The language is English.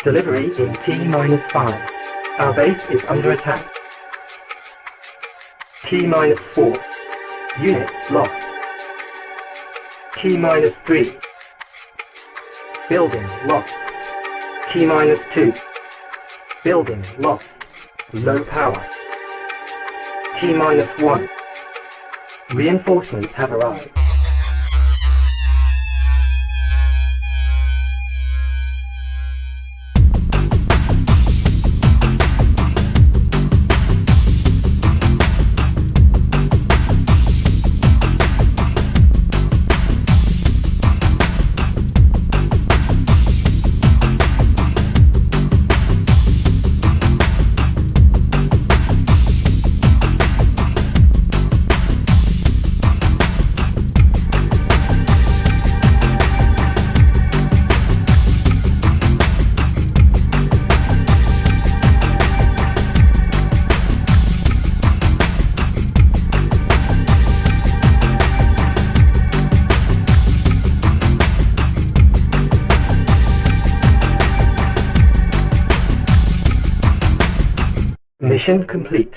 Delivery in T-5. Our base is under attack. T-4. Unit lost. T-3. Building lost. T-2. Building lost. Low power. T-1. Reinforcements have arrived. Mission complete.